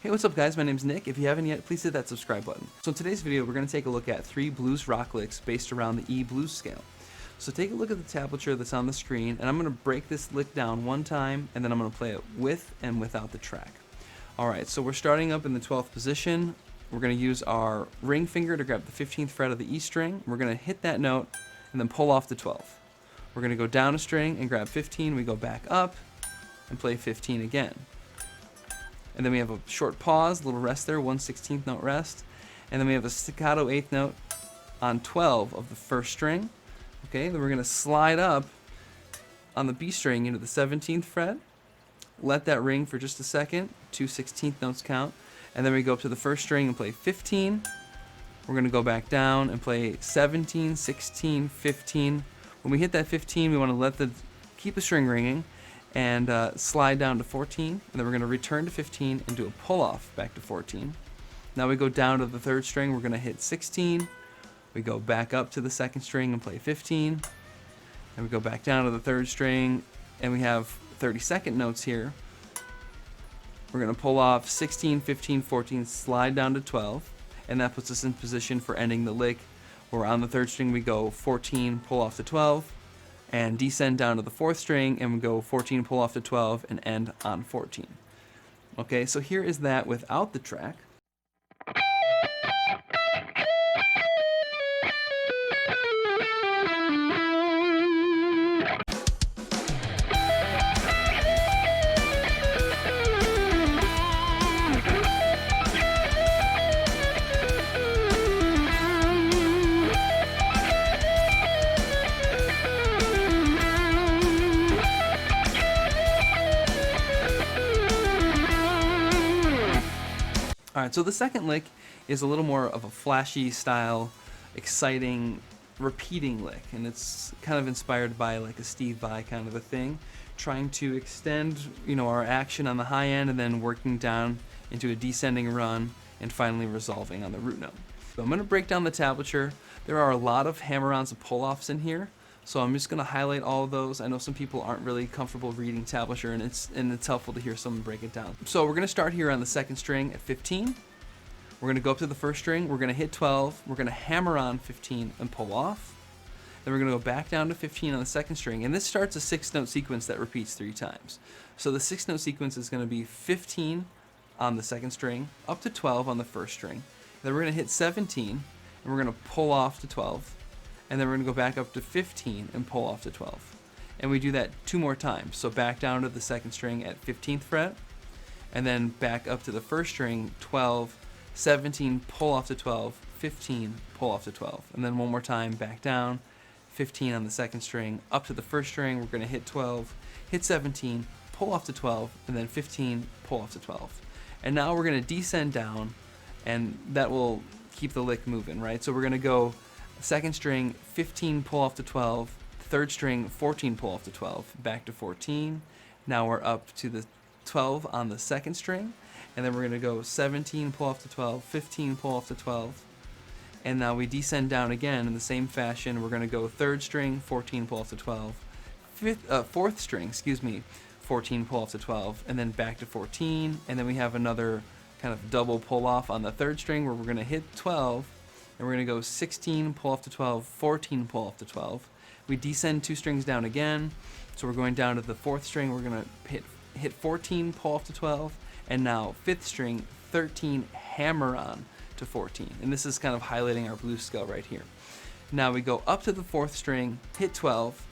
Hey, what's up guys? My name's Nick. If you haven't yet, please hit that subscribe button. So in today's video, we're going to take a look at 3 blues rock licks based around the E blues scale. So take a look at the tablature that's on the screen, and I'm going to break this lick down one time, and then I'm going to play it with and without the track. Alright, so we're starting up in the 12th position. We're going to use our ring finger to grab the 15th fret of the E string. We're going to hit that note, and then pull off the 12th. We're going to go down a string and grab 15. We go back up and play 15 again. And then we have a short pause, a little rest there, 1/16th note rest. And then we have a staccato 8th note on 12 of the first string. Okay, then we're going to slide up on the B string into the 17th fret. Let that ring for just a second, 2 16th notes count. And then we go up to the first string and play 15. We're going to go back down and play 17, 16, 15. When we hit that 15, we want to keep the string ringing and slide down to 14, and then we're going to return to 15 and do a pull off back to 14. Now we go down to the third string, we're going to hit 16, we go back up to the second string and play 15, and we go back down to the third string, and we have 32nd notes here. We're going to pull off 16, 15, 14, slide down to 12, and that puts us in position for ending the lick, where on the third string we go 14, pull off to 12, and descend down to the fourth string, and we go 14, pull off to 12, and end on 14. Okay, so here is that without the track. Alright, so the second lick is a little more of a flashy style, exciting, repeating lick, and it's kind of inspired by like a Steve Vai kind of a thing, trying to extend, our action on the high end and then working down into a descending run and finally resolving on the root note. So I'm going to break down the tablature. There are a lot of hammer-ons and pull-offs in here, so I'm just going to highlight all of those. I know some people aren't really comfortable reading tablature, and it's helpful to hear someone break it down. So we're going to start here on the second string at 15. We're going to go up to the first string, we're going to hit 12, we're going to hammer on 15 and pull off. Then we're going to go back down to 15 on the second string, and this starts a 6-note sequence that repeats 3 times. So the 6-note sequence is going to be 15 on the second string, up to 12 on the first string. Then we're going to hit 17, and we're going to pull off to 12. And then we're going to go back up to 15 and pull off to 12. And we do that 2 more times. So back down to the second string at 15th fret, and then back up to the first string, 12, 17, pull off to 12, 15, pull off to 12. And then one more time, back down, 15 on the second string, up to the first string, we're going to hit 12, hit 17, pull off to 12, and then 15, pull off to 12. And now we're going to descend down, and that will keep the lick moving, right? So we're going to go second string, 15, pull off to 12, third string, 14, pull off to 12, back to 14. Now we're up to the 12 on the second string, and then we're going to go 17, pull off to 12, 15, pull off to 12, and now we descend down again in the same fashion. We're going to go third string, 14, pull off to 12, fourth string, 14, pull off to 12, and then back to 14, and then we have another kind of double pull off on the third string where we're going to hit 12, and we're going to go 16, pull off to 12, 14, pull off to 12. We descend 2 strings down again, so we're going down to the fourth string. We're going to hit 14, pull off to 12, and now 5th string, 13, hammer on to 14. And this is kind of highlighting our blues scale right here. Now we go up to the 4th string, hit 12,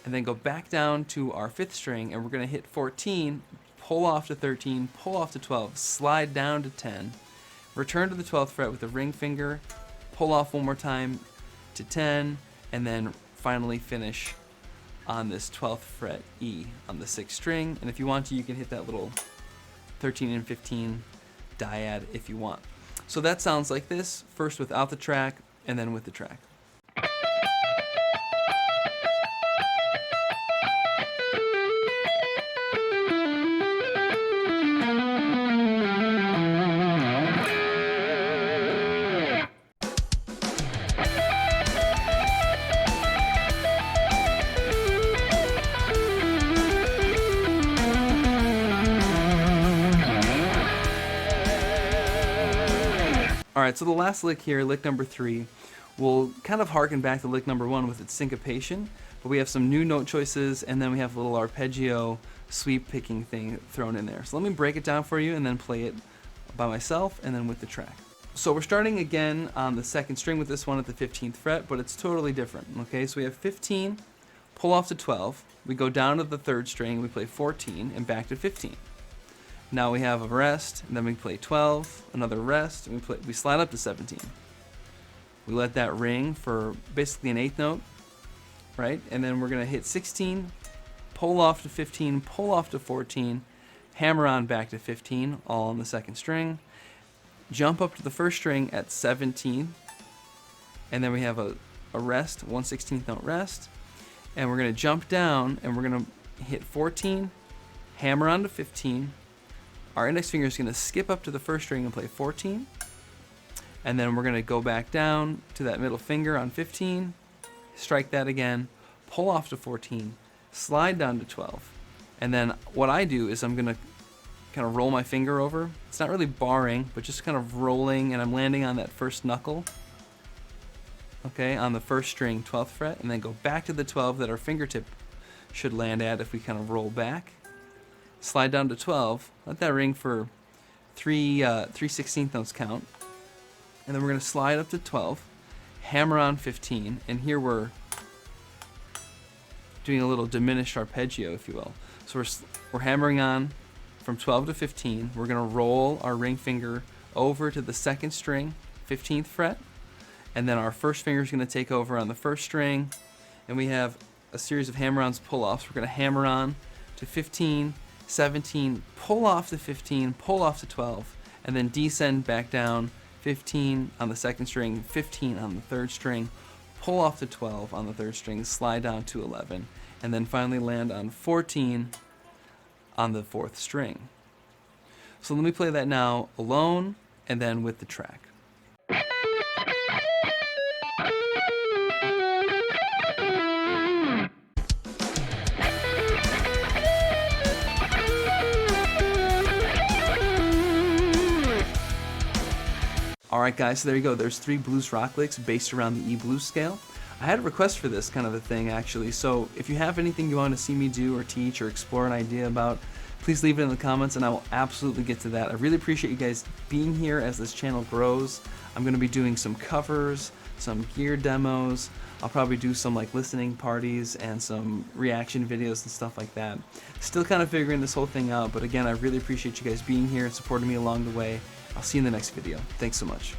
and then go back down to our 5th string, and we're going to hit 14, pull off to 13, pull off to 12, slide down to 10, return to the 12th fret with the ring finger, pull off one more time to 10, and then finally finish on this 12th fret E on the 6th string. And if you want to, you can hit that little 13 and 15 dyad if you want. So that sounds like this, first without the track, and then with the track. Alright, so the last lick here, lick number 3, will kind of harken back to lick number 1 with its syncopation, but we have some new note choices, and then we have a little arpeggio sweep picking thing thrown in there. So let me break it down for you and then play it by myself and then with the track. So we're starting again on the 2nd string with this one at the 15th fret, but it's totally different. Okay, so we have 15, pull off to 12, we go down to the 3rd string, we play 14, and back to 15. Now we have a rest, and then we play 12, another rest, and we slide up to 17. We let that ring for basically an 8th note, right? And then we're gonna hit 16, pull off to 15, pull off to 14, hammer on back to 15, all on the 2nd string, jump up to the 1st string at 17, and then we have a rest, 1/16th note rest, and we're gonna jump down and we're gonna hit 14, hammer on to 15, our index finger is gonna skip up to the 1st string and play 14, and then we're gonna go back down to that middle finger on 15, strike that again, pull off to 14, slide down to 12, and then what I do is I'm gonna kind of roll my finger over. It's not really barring, but just kind of rolling, and I'm landing on that 1st knuckle, okay, on the 1st string, 12th fret, and then go back to the 12 that our fingertip should land at if we kind of roll back. Slide down to 12, let that ring for 3/16 notes count, and then we're going to slide up to 12, hammer on 15, and here we're doing a little diminished arpeggio, if you will. So we're hammering on from 12 to 15. We're going to roll our ring finger over to the 2nd string, 15th fret, and then our 1st finger is going to take over on the 1st string, and we have a series of hammer-ons, pull-offs. We're going to hammer on to 15, 17, pull off to 15, pull off to 12, and then descend back down, 15 on the 2nd string, 15 on the 3rd string, pull off to 12 on the 3rd string, slide down to 11, and then finally land on 14 on the 4th string. So let me play that now alone and then with the track. Alright guys, so there you go. There's 3 blues rock licks based around the E blues scale. I had a request for this kind of a thing actually, so if you have anything you want to see me do or teach or explore an idea about, please leave it in the comments and I will absolutely get to that. I really appreciate you guys being here as this channel grows. I'm going to be doing some covers, some gear demos. I'll probably do some like listening parties and some reaction videos and stuff like that. Still kind of figuring this whole thing out, but again, I really appreciate you guys being here and supporting me along the way. I'll see you in the next video. Thanks so much.